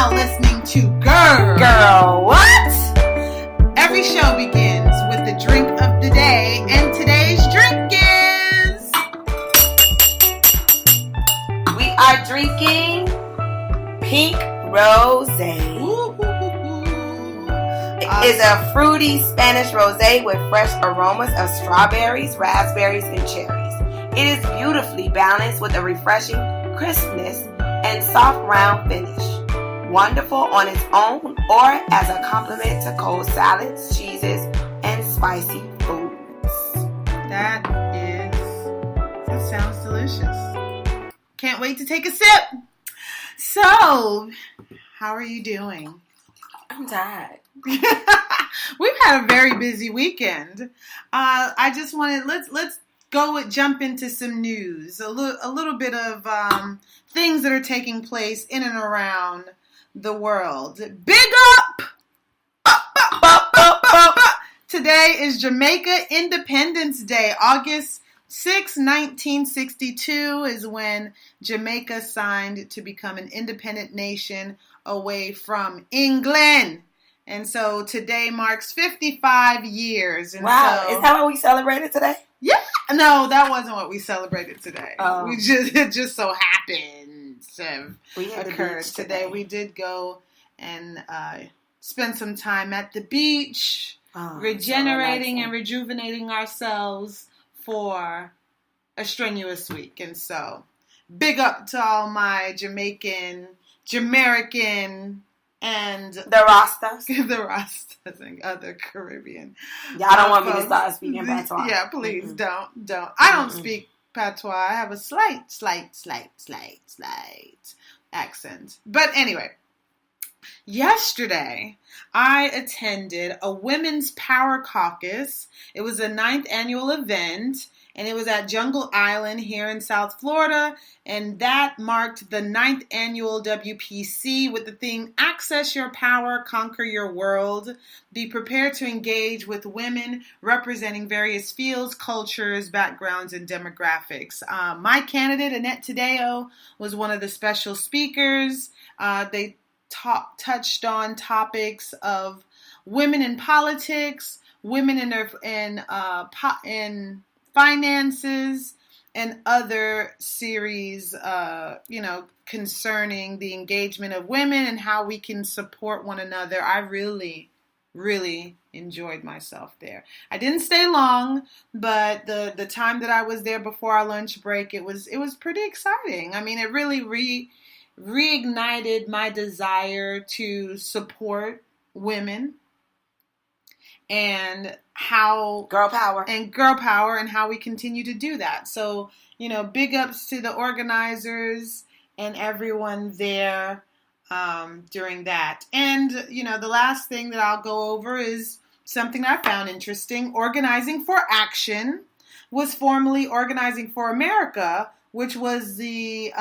now listening to Girl What? Every show begins with the drink of the day, and today's drink is... We are drinking pink rosé. It is a fruity Spanish rosé with fresh aromas of strawberries, raspberries, and cherries. It is beautifully balanced with a refreshing crispness and soft round finish. Wonderful on its own or as a complement to cold salads, cheeses, and spicy foods. That sounds delicious. Can't wait to take a sip. So, how are you doing? I'm tired. We've had a very busy weekend. I just wanted, let's jump into some news. A little bit of things that are taking place in and around the world. Big up! Today is Jamaica Independence Day. August 6, 1962 is when Jamaica signed to become an independent nation away from England. And so today marks 55 years. And wow, so, is that what we celebrated today? Yeah. No, that wasn't what we celebrated today. Oh. It just so happened to have occurred today. We did go and spend some time at the beach, regenerating and rejuvenating ourselves for a strenuous week. And so, big up to all my Jamaican, and the Rastas. The Rastas and other Caribbean. Y'all don't want me to start speaking patois. Yeah, please don't. I don't speak patois. I have a slight accent. But anyway, yesterday I attended a Women's Power Caucus. It was a 9th annual event, and it was at Jungle Island here in South Florida, and that marked the 9th annual WPC with the theme, Access Your Power, Conquer Your World. Be prepared to engage with women representing various fields, cultures, backgrounds, and demographics. My candidate, Annette Tadeo, was one of the special speakers. They touched on topics of women in politics, women in finances, and other series, concerning the engagement of women and how we can support one another. I really, really enjoyed myself there. I didn't stay long, but the time that I was there before our lunch break, it was pretty exciting. I mean, it really reignited my desire to support women and how girl power and how we continue to do that. So, big ups to the organizers and everyone there during that. And, the last thing that I'll go over is something I found interesting. Organizing for Action was formerly Organizing for America, which was the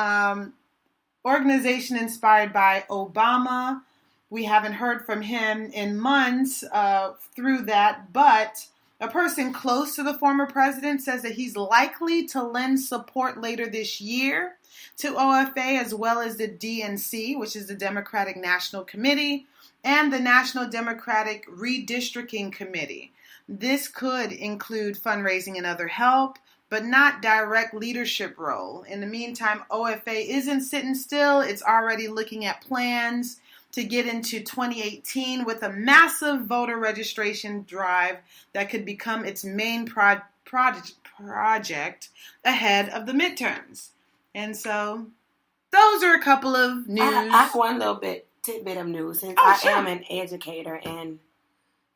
organization inspired by Obama. We haven't heard from him in months through that, but a person close to the former president says that he's likely to lend support later this year to OFA, as well as the DNC, which is the Democratic National Committee, and the National Democratic Redistricting Committee. This could include fundraising and other help, but not direct leadership role. In the meantime, OFA isn't sitting still. It's already looking at plans to get into 2018 with a massive voter registration drive that could become its main project ahead of the midterms. And so, those are a couple of news. I have one little tidbit of news. Since I am an educator, and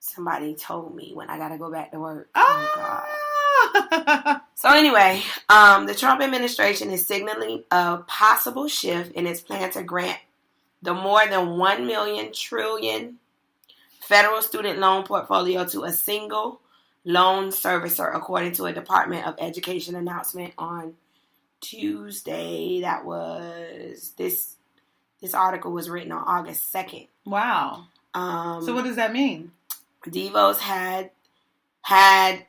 somebody told me when I got to go back to work. Oh God. So anyway, the Trump administration is signaling a possible shift in its plan to grant the more than 1 million trillion federal student loan portfolio to a single loan servicer, according to a Department of Education announcement on Tuesday. That was this article was written on August 2nd. Wow. So what does that mean? DeVos had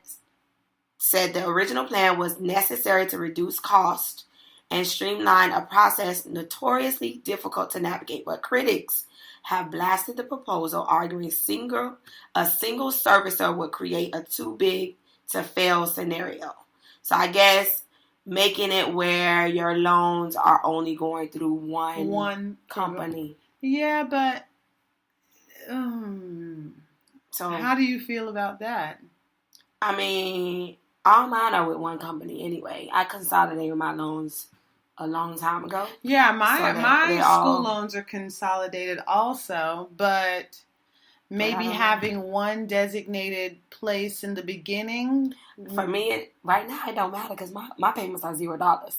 said the original plan was necessary to reduce cost and streamline a process notoriously difficult to navigate. But critics have blasted the proposal, arguing a single servicer would create a too big to fail scenario. So I guess making it where your loans are only going through one company. Yeah, but so how do you feel about that? I mean, all mine are with one company anyway. I consolidated my loans a long time ago. Yeah, my school loans are consolidated also, but maybe having one designated place in the beginning. For me, right now, it don't matter because my payments are $0.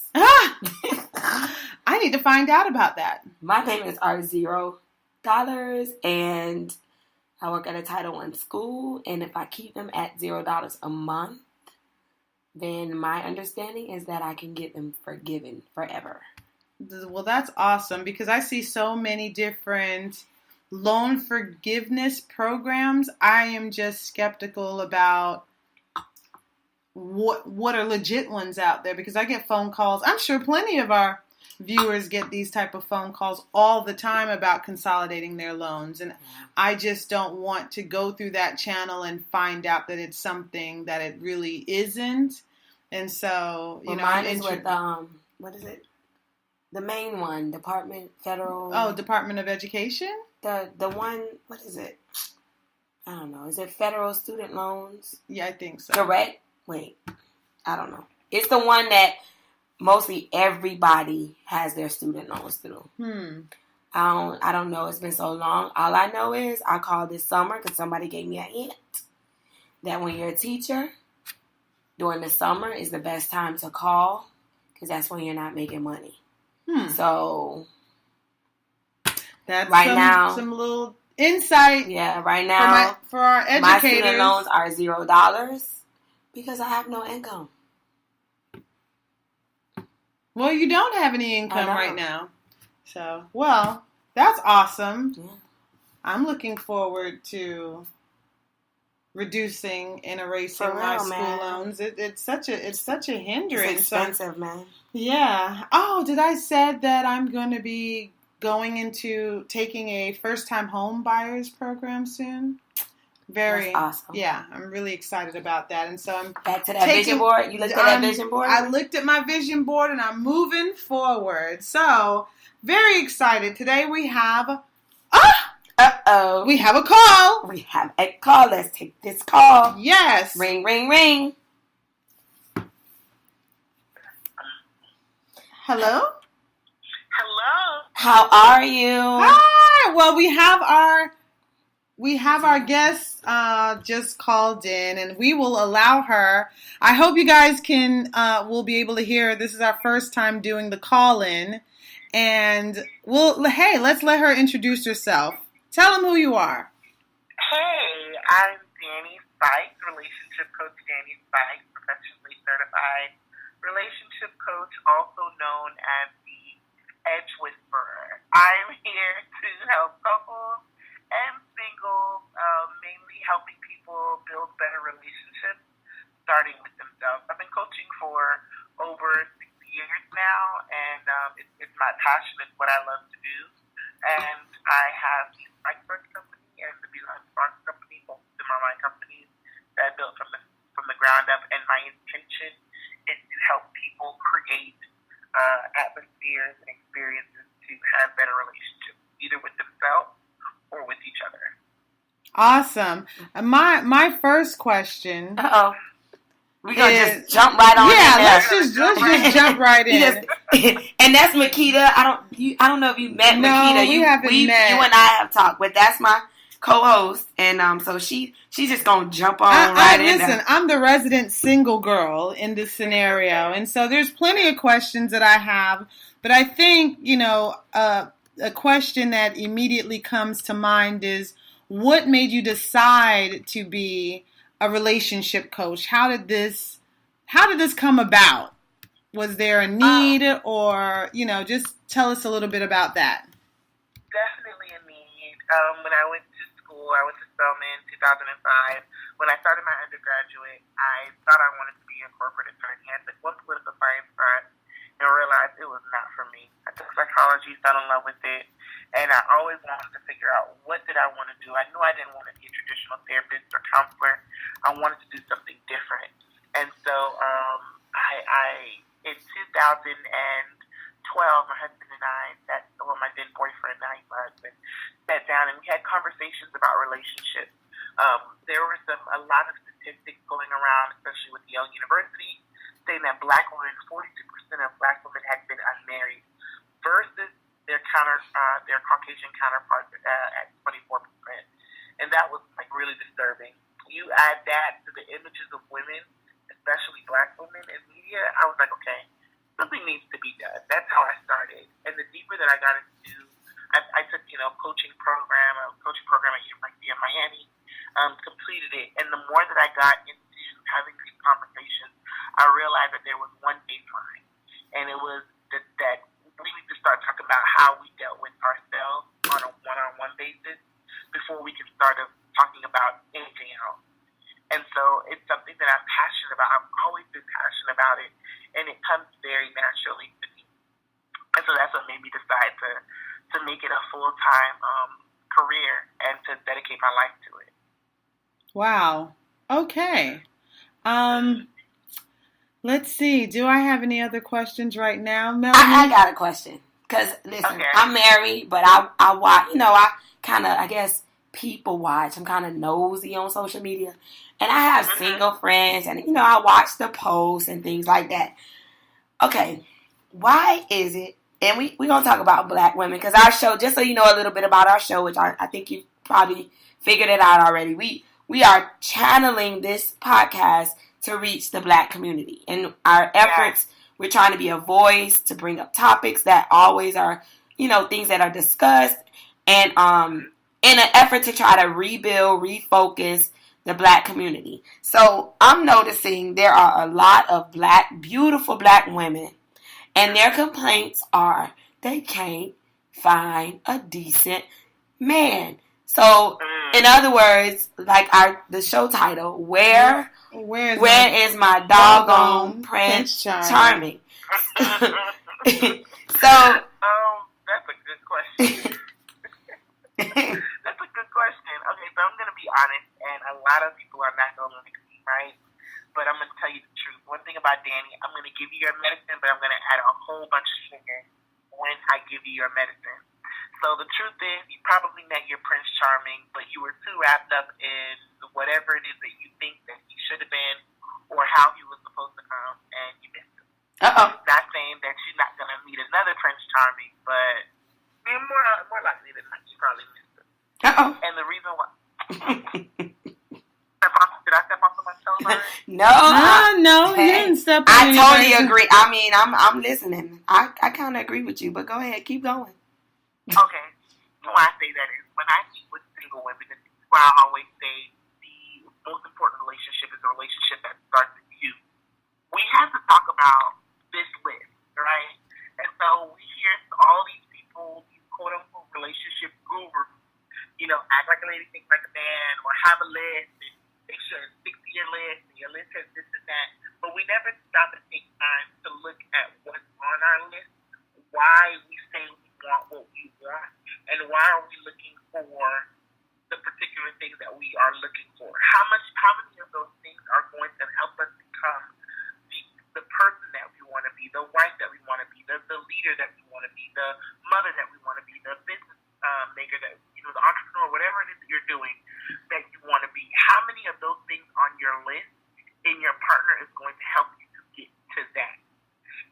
I need to find out about that. My payments are $0, and I work at a Title I school, and if I keep them at $0 a month, then my understanding is that I can get them forgiven forever. Well, that's awesome because I see so many different loan forgiveness programs. I am just skeptical about what are legit ones out there because I get phone calls. I'm sure plenty of our viewers get these type of phone calls all the time about consolidating their loans, and I just don't want to go through that channel and find out that it's something that it really isn't. And so, mine is with what is it? The main one, Department of Education. The one, what is it? I don't know. Is it Federal Student Loans? Yeah, I think so. Correct? Wait, I don't know. It's the one that mostly everybody has their student loans through. I don't know. It's been so long. All I know is I called this summer because somebody gave me a hint that when you're a teacher, during the summer is the best time to call because that's when you're not making money. So that's now some little insight. Yeah, right now for our educators, my student loans are $0 because I have no income. Well, you don't have any income right now. So, well, that's awesome. Yeah. I'm looking forward to reducing and erasing my school loans. It's such a hindrance. It's expensive, man. Yeah. Oh, did I said that I'm going to be going into taking a first-time home buyers program soon? That's awesome. Yeah, I'm really excited about that. And so I'm back to that vision board. You looked at that vision board? I looked at my vision board and I'm moving forward. So, very excited. Today we have we have a call. We have a call. Let's take this call. Yes. Ring, ring, ring. Hello? Hello. How are you? Hi. Well, we have our guest just called in, and we will allow her. I hope you guys will be able to hear. This is our first time doing the call-in, and let's let her introduce herself. Tell them who you are. Hey, I'm Dani Spikes, relationship coach Dani Spikes, professionally certified relationship coach, also known as the Edge Whisperer. I'm here to help couples and singles, mainly helping people build better relationships, starting with themselves. I've been coaching for over 6 years now, and it's my passion. It's what I love to do. And I have the Spikes Company and the Beeline Sparks Company. Both of them are my companies that I built from the ground up. And my intention is to help people create atmospheres and experiences to have better relationships, either with themselves or with each other. Awesome. My first question. We're going to just jump right on in there. Let's just jump right in. And that's Makita. I don't know if you met Makita. We haven't met. You and I have talked, but that's my co-host. And so she's just going to jump on right in there. Listen, I'm the resident single girl in this scenario. And so there's plenty of questions that I have. But I think, a question that immediately comes to mind is, what made you decide to be a relationship coach? How did this come about? Was there a need or, just tell us a little bit about that. Definitely a need. When I went to school, I went to Spelman in 2005. When I started my undergraduate, I thought I wanted to be a corporate attorney. I took one political science class and realized it was not for me. I took psychology, fell in love with it, And I always wanted to figure out what did I want to do. I knew I didn't want to be a traditional therapist or counselor. I wanted to do something different. And so in 2012, my husband and I, my then boyfriend, now he's my husband, sat down and we had conversations about relationships. There were a lot of statistics going around, especially with Yale University, saying that Black women, 42% of Black women had been unmarried versus their Caucasian counterparts at 24%. And that was like really disturbing. You add that to the images of women, especially Black women in media, I was like, okay, something needs to be done. That's how I started. And the deeper that I got into, I took, coaching program at University of Miami, completed it. And the more that I got into having these conversations, I realized that there was one baseline. And it was that we need to start talking about how we dealt with ourselves on a one-on-one basis before we can start talking about anything else. And so it's something that I'm passionate about. I've always been passionate about it, and it comes very naturally to me. And so that's what made me decide to make it a full-time career and to dedicate my life to it. Wow. Okay. Let's see. Do I have any other questions right now, Melanie? I got a question. Because, listen, okay. I'm married, but I watch, I kind of, I guess, people watch. I'm kind of nosy on social media. And I have single friends, and, I watch the posts and things like that. Okay, why is it, and we're going to talk about Black women, because our show, just so you know a little bit about our show, which I think you probably figured it out already, we are channeling this podcast to reach the Black community. And our efforts, we're trying to be a voice to bring up topics that always are, things that are discussed. And in an effort to try to rebuild, refocus the Black community. So I'm noticing there are a lot of beautiful Black women. And their complaints are they can't find a decent man. So, in other words, like the show title, where is my doggone Prince Charming? That's a good question. That's a good question. Okay, so I'm going to be honest, and a lot of people are not going to like me, right? But I'm going to tell you the truth. One thing about Dani, I'm going to give you your medicine, but I'm going to add a whole bunch of sugar when I give you your medicine. So the truth is, you probably met your Prince Charming, but you were too wrapped up in whatever it is that you think that he should have been or how he was supposed to come, and you missed him. Not saying that you're not going to meet another Prince Charming, but more likely than not, you probably missed him. And the reason why... Did I step off of my toes? No, you didn't step on I totally agree. I mean, I'm listening. I kind of agree with you, but go ahead, keep going. Okay. Why I say that is when I meet with single women, this is why I always say the most important relationship is a relationship that starts with you. We have to talk about this list, right? And so we hear all these people, these quote unquote relationship gurus, act like a lady, think like a man, or have a list and make sure it's 60-year list and your list has this and that. But we never stop and take time to look at what's on our list, why we say we want what we want, and why are we looking for the particular things that we are looking for. How many of those things are going to help us become the person that we want to be, the wife that we want to be, the leader that we want to be, the mother that we want to be, the business maker that, the entrepreneur, whatever it is that you're doing that you want to be. How many of those things on your list in your partner is going to help you to get to that?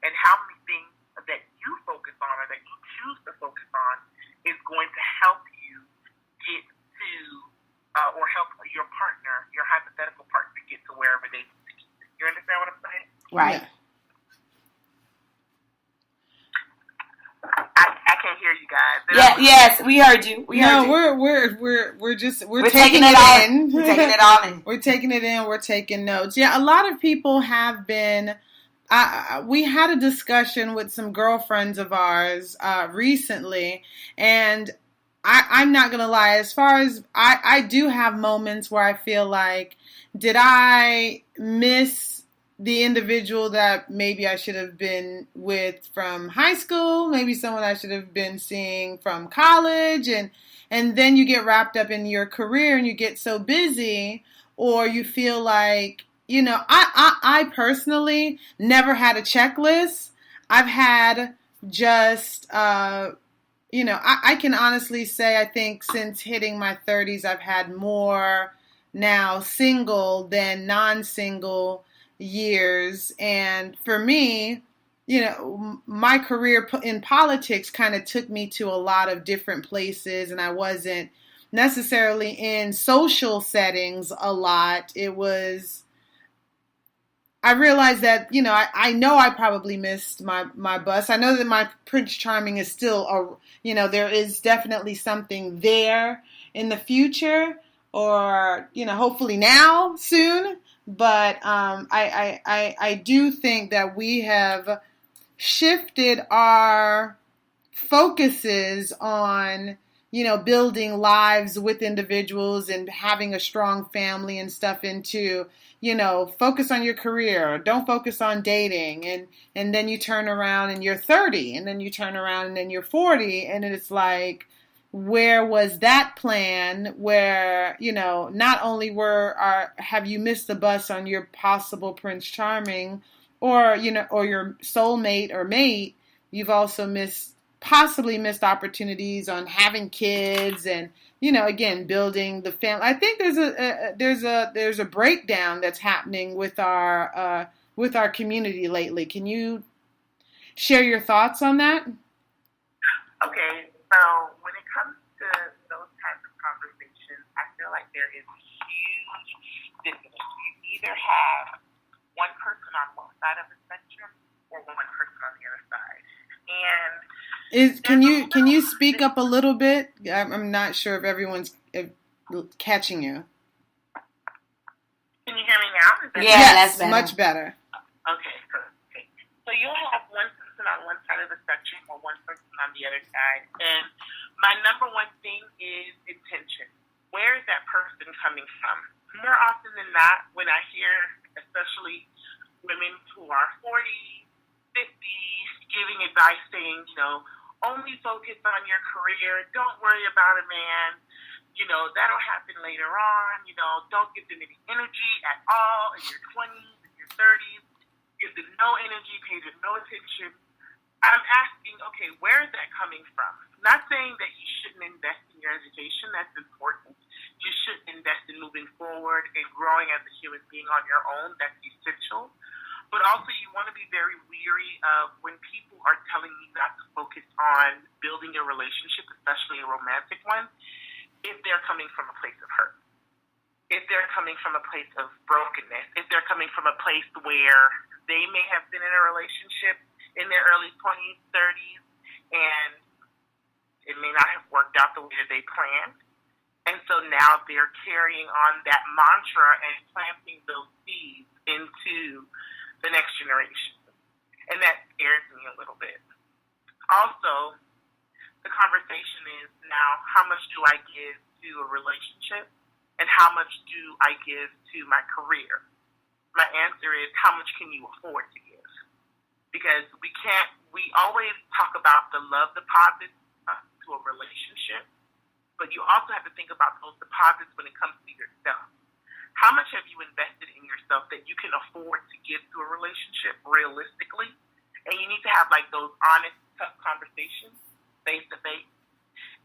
And how many things that you focus on or that you choose to focus on is going to help you get to or help your partner, your hypothetical partner, get to wherever they need to get. You understand what I'm saying? Right. I can't hear you guys. Yes, we heard you. We're taking it all in. We're taking it all in. We're taking it in. We're taking notes. Yeah, a lot of people have been. We had a discussion with some girlfriends of ours recently, and I'm not gonna lie. As far as I do have moments where I feel like, did I miss the individual that maybe I should have been with from high school, maybe someone I should have been seeing from college, and then you get wrapped up in your career and you get so busy, or you feel like, I personally never had a checklist. I've had just, I can honestly say I think since hitting my 30s, I've had more now single than non-single years. And for me, my career in politics kind of took me to a lot of different places, and I wasn't necessarily in social settings a lot. I realized that, I know I probably missed my bus. I know that my Prince Charming is still, there is definitely something there in the future, or, hopefully now, soon. But I do think that we have shifted our focuses on, building lives with individuals and having a strong family and stuff into, focus on your career. Don't focus on dating. And then you turn around and you're 30, and then you turn around and then you're 40. And it's like, where was that plan where, not only have you missed the bus on your possible Prince Charming or, or your soulmate or mate, you've also possibly missed opportunities on having kids and, again, building the family. I think there's a breakdown that's happening with our community lately. Can you share your thoughts on that? Okay, so when it comes to those types of conversations, I feel like there is a huge dissonance. You either have one person on one side of the spectrum or one person on the other side. And can you speak up a little bit? I'm not sure if everyone's catching you. Can you hear me now? Yes, that's better. Much better. Okay, perfect. So you'll have one person on one side of the spectrum or one person on the other side. And my number one thing is intention. Where is that person coming from? More often than not, when I hear, especially women who are 40, 50, giving advice saying, only focus on your career. Don't worry about a man. That'll happen later on. Don't give them any energy at all in your 20s, in your 30s. Give them no energy, pay them no attention. I'm asking, okay, where is that coming from? Not saying that you shouldn't invest in your education. That's important. You should invest in moving forward and growing as a human being on your own. That's essential. But also you want to be very weary of when people are telling you not to focus on building a relationship, especially a romantic one, if they're coming from a place of hurt. If they're coming from a place of brokenness. If they're coming from a place where they may have been in a relationship in their early 20s, 30s, and it may not have worked out the way that they planned. And so now they're carrying on that mantra and planting those seeds into the next generation. And that scares me a little bit. Also, the conversation is now, how much do I give to a relationship and how much do I give to my career? My answer is, how much can you afford to give? Because we always talk about the love deposits to a relationship, but you also have to think about those deposits when it comes to yourself. How much have you invested in yourself that you can afford to give to a relationship realistically? And you need to have like those honest, tough conversations face to face.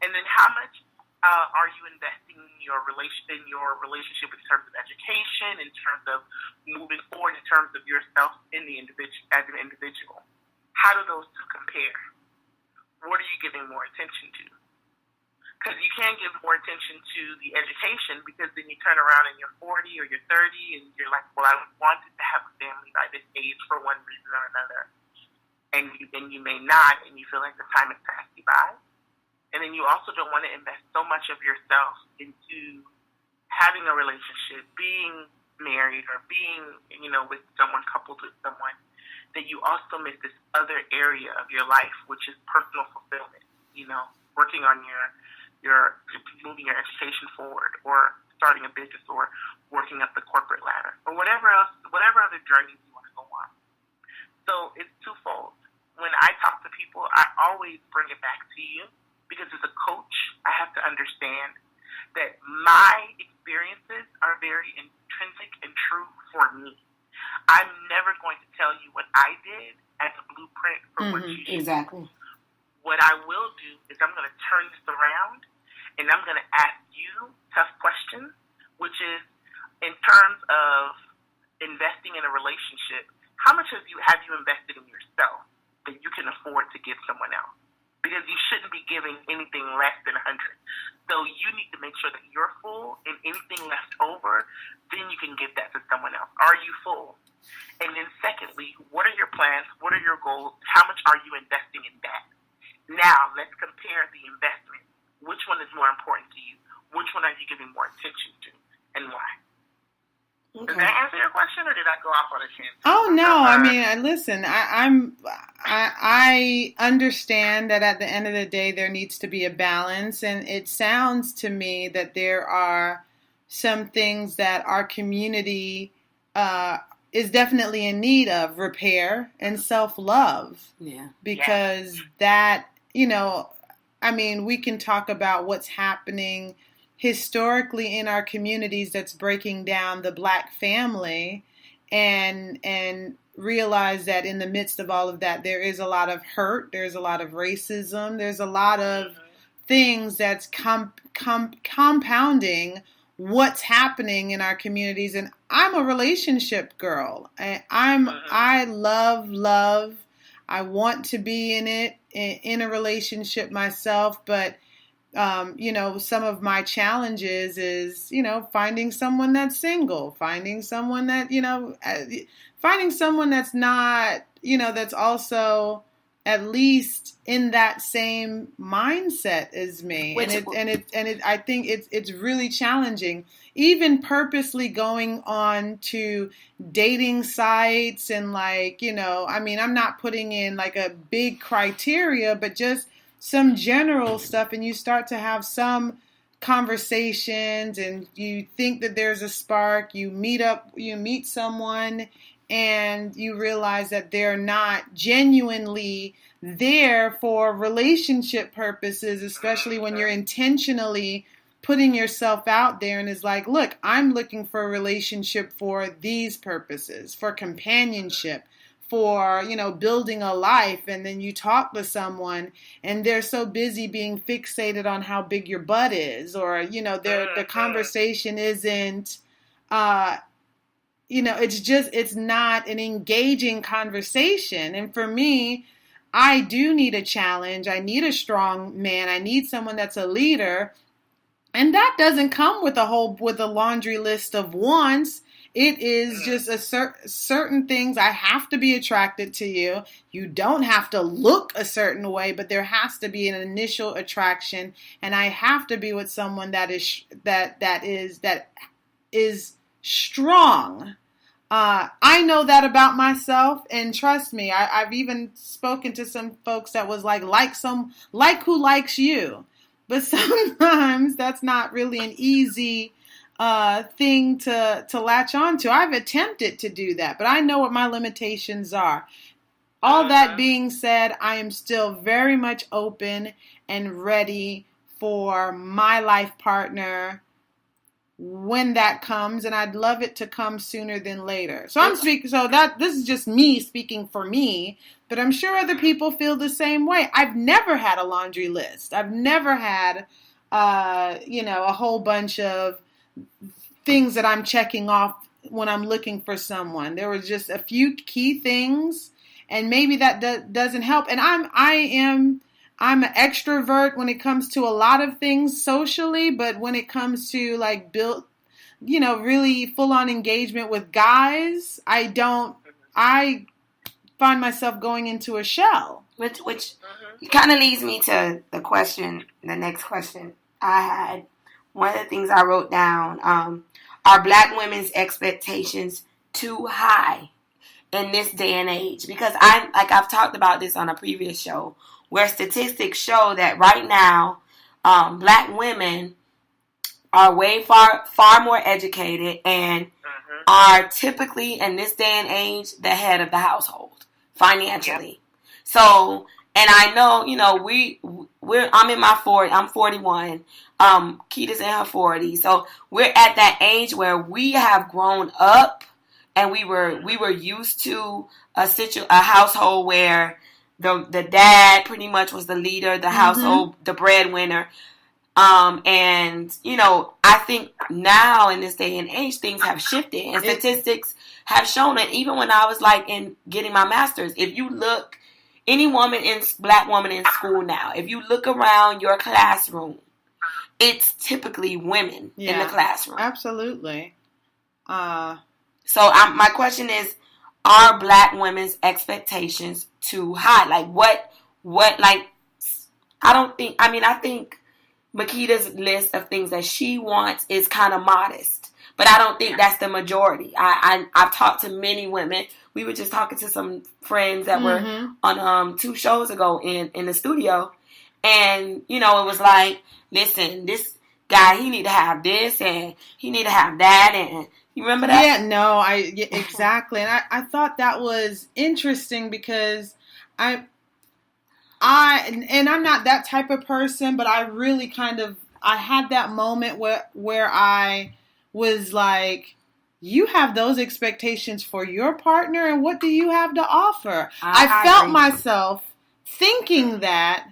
And then how much are you investing in your relationship in terms of education, in terms of moving forward, in terms of yourself as an individual? How do those two compare? What are you giving more attention to? Because you can't give more attention to the education because then you turn around and you're 40 or you're 30 and you're like, well, I wanted to have a family by this age for one reason or another. And you may not, and you feel like the time has passed you by. And then you also don't want to invest so much of yourself into having a relationship, being married or being, with someone, coupled with someone, that you also miss this other area of your life, which is personal fulfillment, working on your moving your education forward or starting a business or working up the corporate ladder or whatever other journeys you want to So it's twofold. When I talk to people, I always bring it back to you because as a coach, I have to understand that my experiences are very intrinsic and true for me. I'm never going to tell you what I did as a blueprint for what you should. Exactly. What I will do is I'm going to turn this around and I'm going to ask you tough questions, which is in terms of investing in a relationship, how much have you invested in yourself that you can afford to give someone else? Because you shouldn't be giving anything less than 100. So you need to make sure that you're full, and anything left over, then you can give that to someone else. Are you full? And then secondly, what are your plans? What are your goals? How much are you investing in that? Now, let's compare the investment. Which one is more important to you? Which one are you giving more attention to, and why? Okay. Did that answer your question, or did I go off on a tangent? Oh no! I mean, listen. I understand that at the end of the day, there needs to be a balance, and it sounds to me that there are some things that our community is definitely in need of repair and self-love. Yeah. Because that, I mean, we can talk about what's happening historically in our communities that's breaking down the Black family and realize that in the midst of all of that, there is a lot of hurt, there's a lot of racism, there's a lot of things that's compounding what's happening in our communities. And I'm a relationship girl. I love. I want to be in a relationship myself, but some of my challenges is, finding someone that's single, finding someone that, finding someone that's not, that's also at least in that same mindset as me. I think it's really challenging. Even purposely going on to dating sites and I'm not putting in like a big criteria, but just some general stuff, and you start to have some conversations and you think that there's a spark, you meet someone and you realize that they're not genuinely there for relationship purposes, especially when you're intentionally putting yourself out there and is like, look, I'm looking for a relationship for these purposes, for companionship, for, building a life. And then you talk to someone and they're so busy being fixated on how big your butt is, or, the conversation isn't, it's not an engaging conversation. And for me, I do need a challenge. I need a strong man. I need someone that's a leader. And that doesn't come with a laundry list of wants. It is just certain things. I have to be attracted to you. You don't have to look a certain way, but there has to be an initial attraction, and I have to be with someone that is strong. I know that about myself, and trust me, I've even spoken to some folks that was like who likes you, but sometimes that's not really an easy thing to latch on to. I've attempted to do that, but I know what my limitations are. All that being said, I am still very much open and ready for my life partner when that comes, and I'd love it to come sooner than later. So this is just me speaking for me, but I'm sure other people feel the same way. I've never had a laundry list. I've never had a whole bunch of things that I'm checking off when I'm looking for someone. There were just a few key things, and maybe that doesn't help. And I'm an extrovert when it comes to a lot of things socially, but when it comes to really full on engagement with guys, I find myself going into a shell. Which kind of leads me to the next question I had. One of the things I wrote down, are Black women's expectations too high in this day and age? Because I've talked about this on a previous show, where statistics show that right now, Black women are far more educated and are typically in this day and age the head of the household. financially. Yep. So, and I know, I'm in my 40s. I'm 41. Keita's in her 40s. So we're at that age where we have grown up, and we were used to a household where the dad pretty much was the leader, the household, the breadwinner. And I think now in this day and age, things have shifted, and statistics have shown it. Even when I was in getting my master's, if you look, any black woman in school now, if you look around your classroom, it's typically women in the classroom. Absolutely. So my question is, are black women's expectations too high? I think Makita's list of things that she wants is kind of modest, but I don't think that's the majority. I've talked to many women. We were just talking to some friends that were on 2 shows ago in the studio, and it was like, listen, this guy, he need to have this and he need to have that, and you remember that? Yeah, no, exactly, and I thought that was interesting because I'm not that type of person, but I really I had that moment where I was like, you have those expectations for your partner, and what do you have to offer? I felt myself thinking that.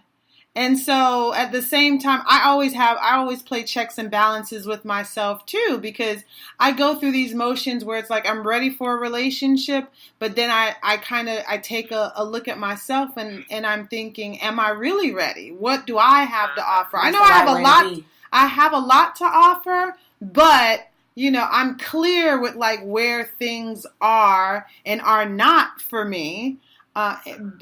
And so at the same time, I always play checks and balances with myself too, because I go through these motions where it's like I'm ready for a relationship, but then I take a look at myself and I'm thinking, am I really ready? What do I have to offer? I know I have a lot to offer, but I'm clear with where things are and are not for me. And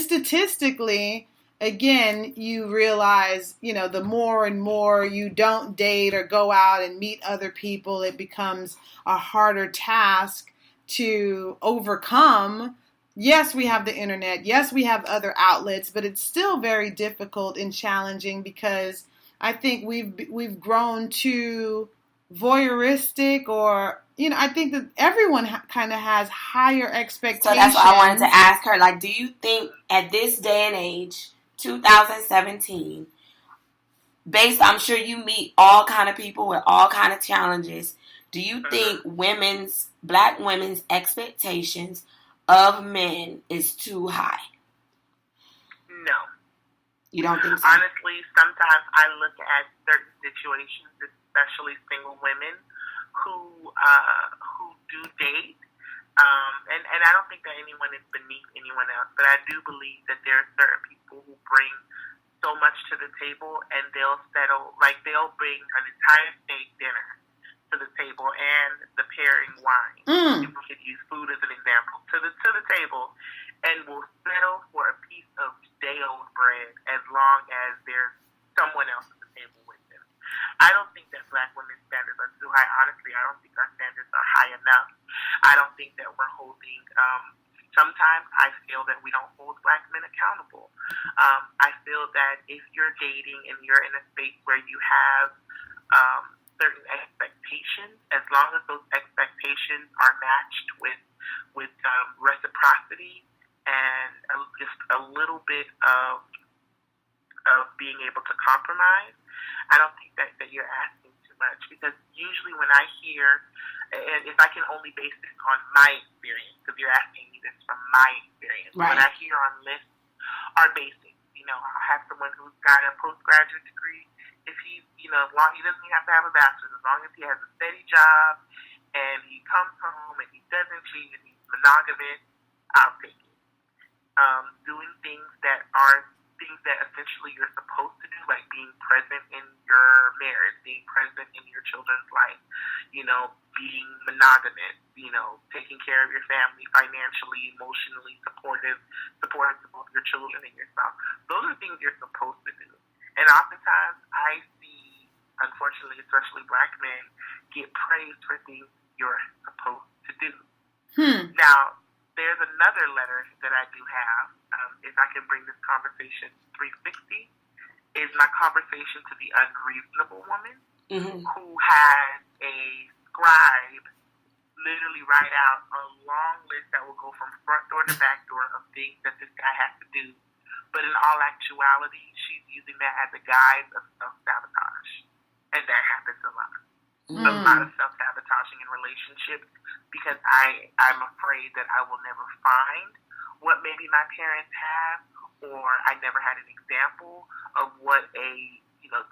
statistically. Again, you realize, the more and more you don't date or go out and meet other people, it becomes a harder task to overcome. Yes, we have the internet. Yes, we have other outlets, but it's still very difficult and challenging because I think we've grown too voyeuristic, or I think that everyone kind of has higher expectations. So that's what I wanted to ask her. Do you think at this day and age, 2017, I'm sure you meet all kind of people with all kind of challenges. Do you think black women's expectations of men is too high? No. You don't think so? Honestly, sometimes I look at certain situations, especially single women who do date. And I don't think that anyone is beneath anyone else, but I do believe that there are certain people who bring so much to the table, and they'll bring an entire steak dinner to the table and the pairing wine. If we could use food as an example, to the table, and will settle for a piece of day-old bread as long as there's someone else at the table with them. I don't think that black women's standards are too high. Honestly, I don't think our standards are high enough. I don't think that we're holding, sometimes I feel that we don't hold black men accountable. I feel that if you're dating and you're in a space where you have certain expectations, as long as those expectations are matched with reciprocity and just a little bit of being able to compromise, I don't think that you're asking too much, because usually when I hear, and if I can only base this on my experience, because you're asking me this from my experience, right. What I hear on lists are basic. I have someone who's got a postgraduate degree. If he, as long he doesn't even have to have a bachelor's, as long as he has a steady job and he comes home and he doesn't cheat and he's monogamous, I'll take it. Doing things that are things that essentially you're supposed to do, like being present in your marriage, being present in your children's life, being monogamous, taking care of your family financially, emotionally supportive to both your children and yourself. Those are things you're supposed to do. And oftentimes I see, unfortunately, especially black men, get praised for things you're supposed to do. Now, there's another letter that I do have, if I can bring this conversation 360, is my conversation to the unreasonable woman who has a scribe literally write out a long list that will go from front door to back door of things that this guy has to do. But in all actuality, she's using that as a guise of self-sabotage. And that happens a lot. A lot of self-sabotaging in relationships because I'm afraid that I will never find what maybe my parents have, or I never had an example of what a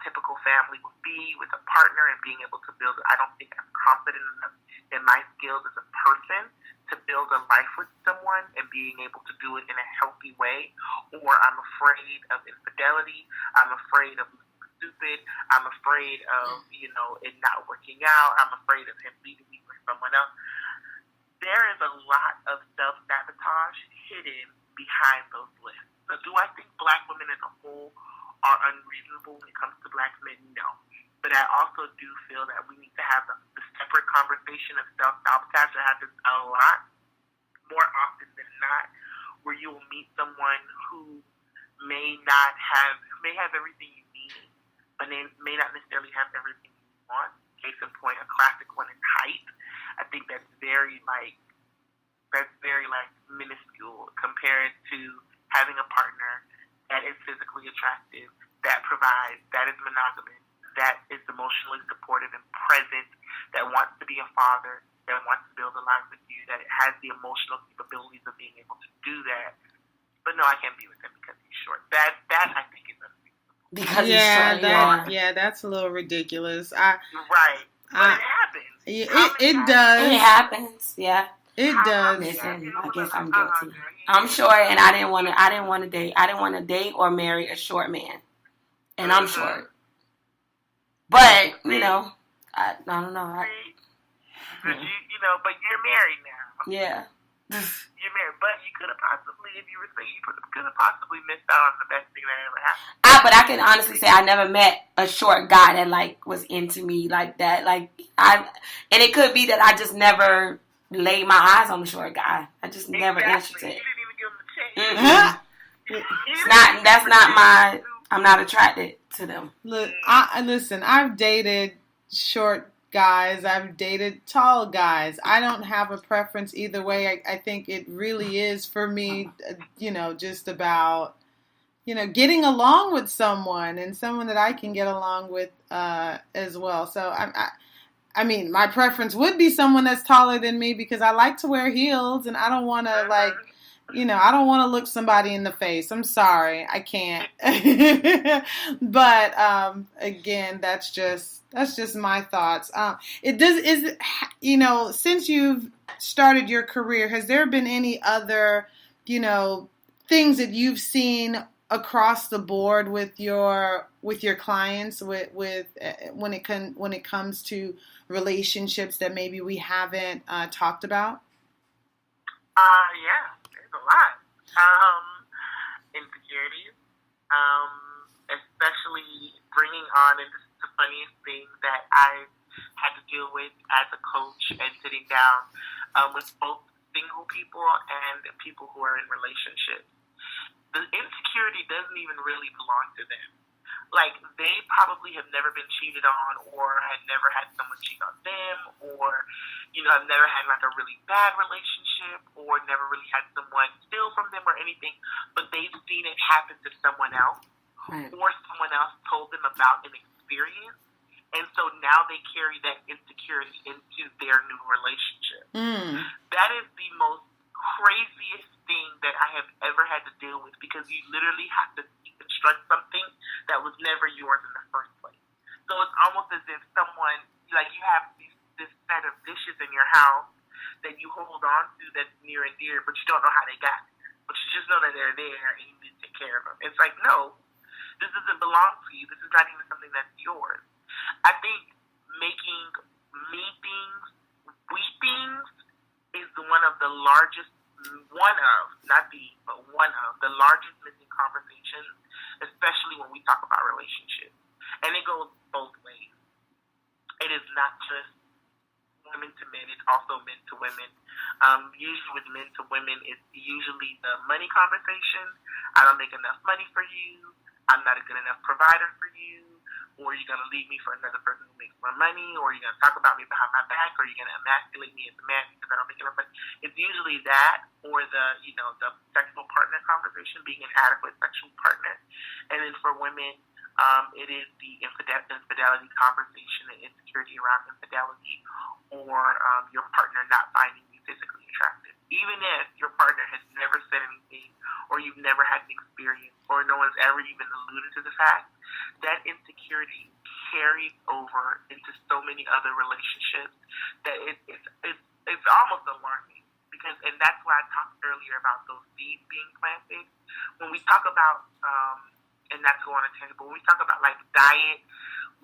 typical family would be with a partner and being able to build. I don't think I'm confident enough in my skills as a person to build a life with someone and being able to do it in a healthy way, or I'm afraid of infidelity. I'm afraid of stupid. I'm afraid of, it not working out. I'm afraid of him leaving me for someone else. There is a lot of self-sabotage hidden behind those lists. So do I think black women as a whole are unreasonable when it comes to black men? No. But I also do feel that we need to have the separate conversation of self-sabotage that happens a lot more often than not, where you will meet someone who may have everything you need, but they may not necessarily have everything you want. Case in point, a classic one is height. I think that's very minuscule compared to having a partner that is physically attractive, that provides, that is monogamous, that is emotionally supportive and present, that wants to be a father, that wants to build a life with you, that has the emotional capabilities of being able to do that. But no, I can't be with him because he's short. That I think is unreasonable. Because he's short, that's a little ridiculous. Right. But it happens. It does. It happens, yeah. It does. Listen, I guess I'm guilty. I'm short, and I didn't want to date or marry a short man, and I'm short. But I don't know. But you're married now. Yeah. You're married, but you could have possibly, if you were saying, you could have possibly missed out on the best thing that ever happened. But I can honestly say I never met a short guy that was into me like that. And it could be that I just never laid my eyes on the short guy. I just never interested. You didn't even give him the chance. That's not my. I'm not attracted to them. Look, listen. I've dated short guys. I've dated tall guys. I don't have a preference either way. I think it really is for me, just about, getting along with someone and someone that I can get along with as well. So I mean, my preference would be someone that's taller than me because I like to wear heels and I don't want to I don't want to look somebody in the face. I'm sorry. I can't. But, again, that's just my thoughts. Since you've started your career, has there been any other, things that you've seen across the board with your clients with when it comes to relationships that maybe we haven't talked about? Yeah, there's a lot. Insecurities, especially bringing on, and this is the funniest thing that I've had to deal with as a coach and sitting down with both single people and people who are in relationships. The insecurity doesn't even really belong to them. Like, they probably have never been cheated on or had never had someone cheat on them or, have never had, a really bad relationship or never really had someone steal from them or anything, but they've seen it happen to someone else or someone else told them about an experience, and so now they carry that insecurity into their new relationship. That is the most craziest thing that I have ever had to deal with because you literally have to deconstruct something that was never yours in the first place. So it's almost as if someone, you have this set of dishes in your house that you hold on to that's near and dear, but you don't know how they got there. But you just know that they're there and you need to take care of them. It's like, no, this doesn't belong to you. This is not even something that's yours. I think making meetings, weepings is one of the largest missing conversations, especially when we talk about relationships. And it goes both ways. It is not just women to men, it's also men to women. Usually with men to women, it's usually the money conversation. I don't make enough money for you. I'm not a good enough provider for you. Or you're going to leave me for another person who makes more money, or are you going to talk about me behind my back, or are you going to emasculate me as a man because I don't think enough money? It's usually that, or the sexual partner conversation, being an adequate sexual partner. And then for women, it is the infidelity conversation, the insecurity around infidelity, or your partner not finding you physically attractive. Even if your partner has never said anything, or you've never had an experience, or no one's ever even alluded to the fact, that insecurity carries over into so many other relationships that it's almost alarming. And that's why I talked earlier about those seeds being planted. When we talk about, and not to go on a tangent, but when we talk about like diet,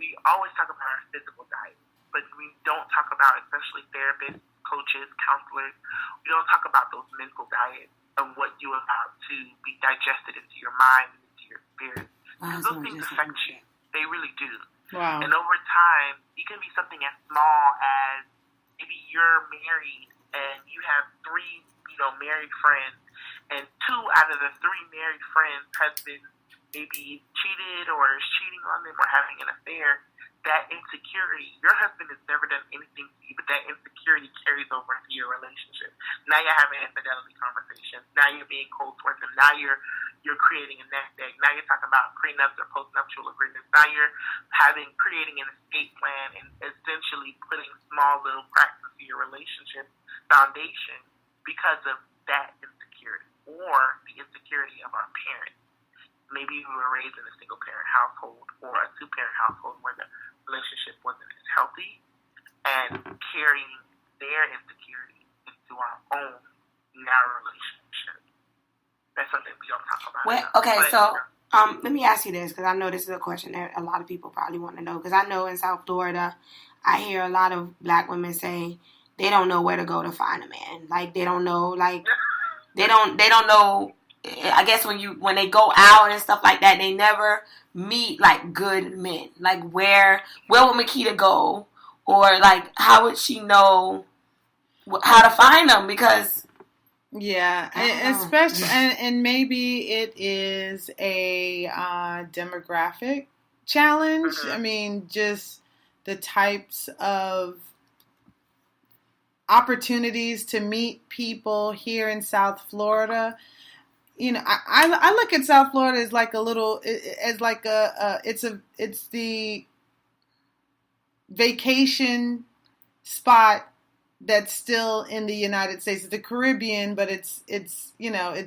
we always talk about our physical diet, but we don't talk about, especially therapists, coaches, counselors, we don't talk about those mental diets of what you allow to be digested into your mind and into your spirit. Because those things affect you. They really do. Wow. And over time, it can be something as small as maybe you're married and you have 3, married friends, and 2 out of the 3 married friends' husbands maybe cheated or is cheating on them or having an affair. That insecurity, your husband has never done anything to you, but that insecurity carries over into your relationship. Now you're having infidelity conversations. Now you're being cold towards him. Now you're creating a nest egg. Now you're talking about prenups or postnuptial agreements. Now you're creating an escape plan and essentially putting small little cracks into your relationship foundation because of that insecurity or the insecurity of our parents. Maybe we were raised in a single-parent household or a 2-parent household where the relationship wasn't as healthy, and carrying their insecurity into our own narrow relationship. That's something we don't talk about. Well, okay, so let me ask you this, because I know this is a question that a lot of people probably want to know, because I know in South Florida, I hear a lot of black women say they don't know where to go to find a man. Like, they don't know, like, they don't know. I guess when they go out and stuff like that, they never meet like good men. Like where would Makita go, or like how would she know how to find them? Because especially and maybe it is a demographic challenge. I mean, just the types of opportunities to meet people here in South Florida. I look at South Florida as like it's the vacation spot that's still in the United States. It's the Caribbean, but it's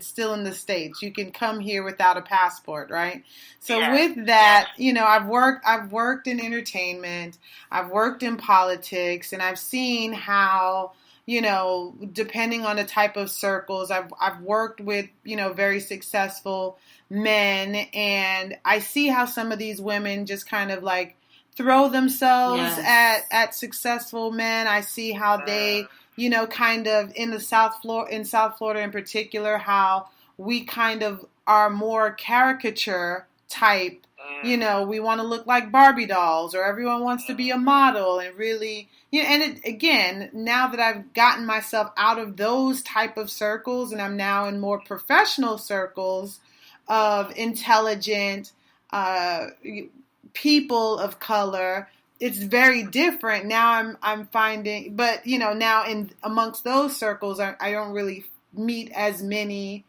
still in the States. You can come here without a passport, right? So with that, I've worked in entertainment, I've worked in politics, and I've seen how, depending on the type of circles, I've worked with, very successful men, and I see how some of these women just kind of like throw themselves at successful men. I see how they, kind of in South Florida in particular, how we kind of are more caricature type. We want to look like Barbie dolls, or everyone wants to be a model, and really, again, now that I've gotten myself out of those type of circles, and I'm now in more professional circles of intelligent people of color, it's very different. Now I'm finding, but now in amongst those circles, I don't really meet as many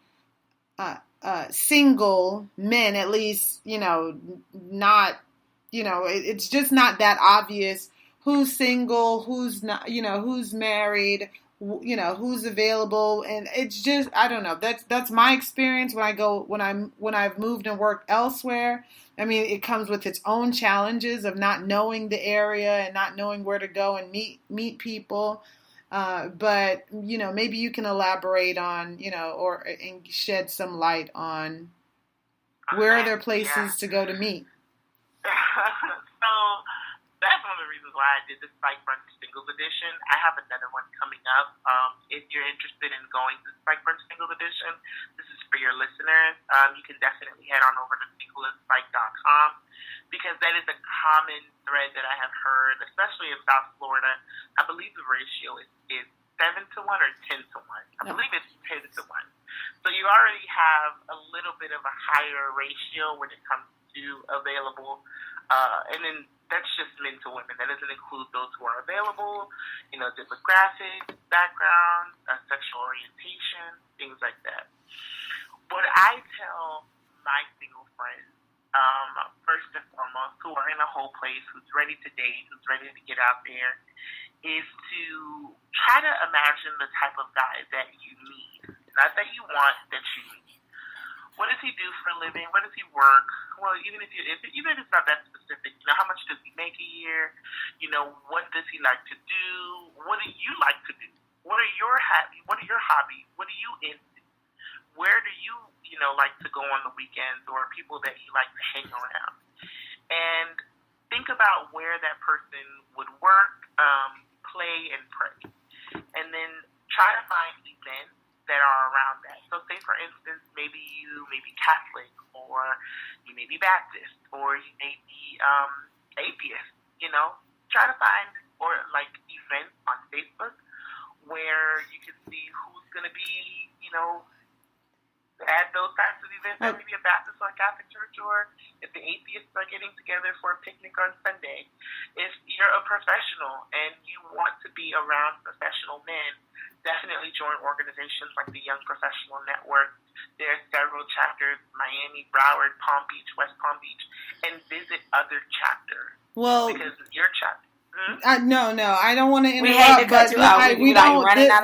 single men, at least, not, it's just not that obvious who's single, who's not, who's married, who's available. And it's just, I don't know. That's my experience when I've moved and worked elsewhere. I mean, it comes with its own challenges of not knowing the area and not knowing where to go and meet people. But, maybe you can elaborate on, and shed some light on where are there places to go to meet. So that's one of the reasons why I did this Spike Brunch Singles Edition. I have another one coming up. If you're interested in going to Spike Brunch Singles Edition, this is for your listeners. You can definitely head on over to singleandspike.com, because that is a common thread that I have heard, especially in South Florida. I believe the ratio is 7 to 1 or 10 to 1. I believe it's 10 to 1. So you already have a little bit of a higher ratio when it comes to available. And then that's just men to women. That doesn't include those who are available, demographics, background, sexual orientation, things like that. What I tell my single friends, first and foremost, who are in a whole place, who's ready to date, who's ready to get out there, is to try to imagine the type of guy that you need. Not that you want, that you need. What does he do for a living? Where does he work? Well, even if it's not that specific, how much does he make a year? What does he like to do? What do you like to do? What are your hobbies? What are you into? Where do you, like to go on the weekends, or people that you like to hang around? And think about where that person would work, play, and pray. And then try to find events that are around that. So say, for instance, maybe you may be Catholic, or you may be Baptist, or you may be atheist. Try to find events on Facebook where you can see who's going to be, at those types of events. Maybe a Baptist or a Catholic church, or if the atheists are getting together for a picnic on Sunday. If you're a professional and you want to be around professional men, definitely join organizations like the Young Professional Network. There are several chapters: Miami, Broward, Palm Beach, West Palm Beach, and visit other chapters. Well, because your chapter. No, I don't want to interrupt, but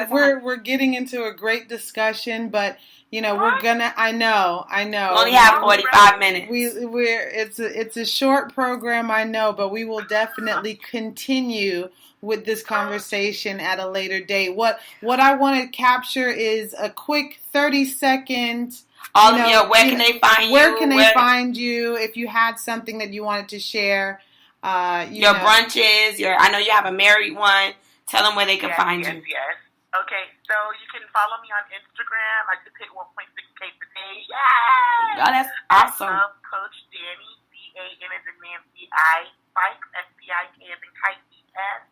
we're getting into a great discussion, but we're gonna. I know. We only have 45 minutes. It's a short program, I know, but we will definitely continue with this conversation at a later date. What I want to capture is a quick 30-second. Where can they find you? Where can they find you? If you had something that you wanted to share. Your brunches, I know you have a married one. Tell them where they can find you. Yes. Okay, so you can follow me on Instagram. I just hit 1.6K today. Yay! Oh, that's awesome. I love Coach Dani, D-A-N as in Nancy, I, Spikes, S-P-I-K as in Kite, E-S.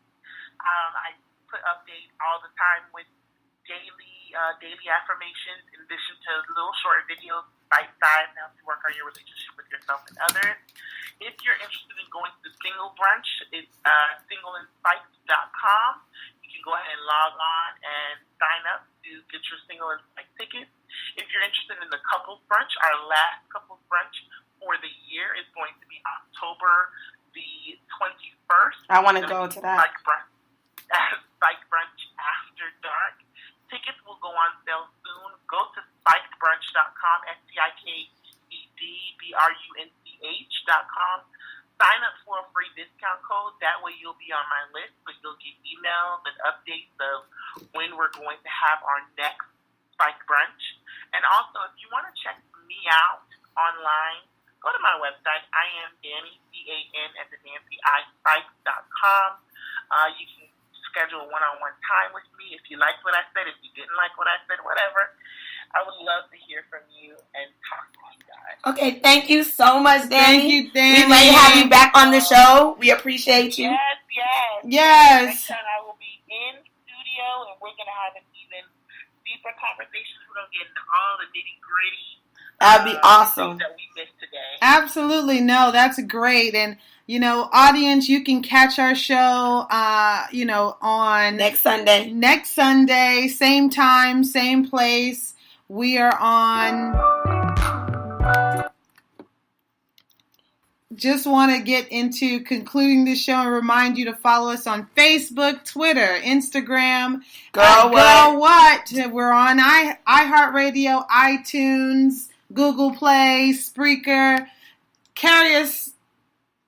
I put updates all the time with daily affirmations, in addition to little short videos, bite-sized, how to work on your relationship with yourself and others. If you're interested in going to the single brunch, it's singleandspikes.com. You can go ahead and log on and sign up to get your single and spike tickets. If you're interested in the couples brunch, our last couples brunch for the year is going to be October the 21st. I want to go to that. Spike brunch after dark. Tickets will go on sale soon. Go to spikedbrunch.com, SPIKEDBRUNCH.com. Sign up for a free discount code. That way you'll be on my list, but you'll get emails and updates of when we're going to have our next Spike Brunch. And also, if you want to check me out online, go to my website. I am Dani, D-A-N as in Nancy, Spikes.com. You can schedule a one-on-one time with me. If you liked what I said, if you didn't like what I said, whatever, I would love to hear from you and talk to you guys. Okay, thank you so much, Dani. Thank you, Dani. We may have you back on the show. We appreciate you. Yes. Next time I will be in studio, and we're going to have an even deeper conversation. We're going to get into all the nitty-gritty. That'd be awesome. That we missed today. Absolutely. No, that's great. And, audience, you can catch our show, on next Sunday, same time, same place. We are on. Just want to get into concluding the show and remind you to follow us on Facebook, Twitter, Instagram. Girl What? We're on iHeartRadio, iTunes, Google Play, Spreaker. Carry us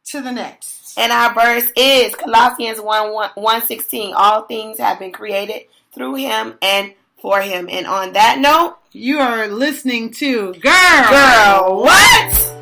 to the next. And our verse is Colossians 1:16. All things have been created through him and for him. And on that note, you are listening to Girl What?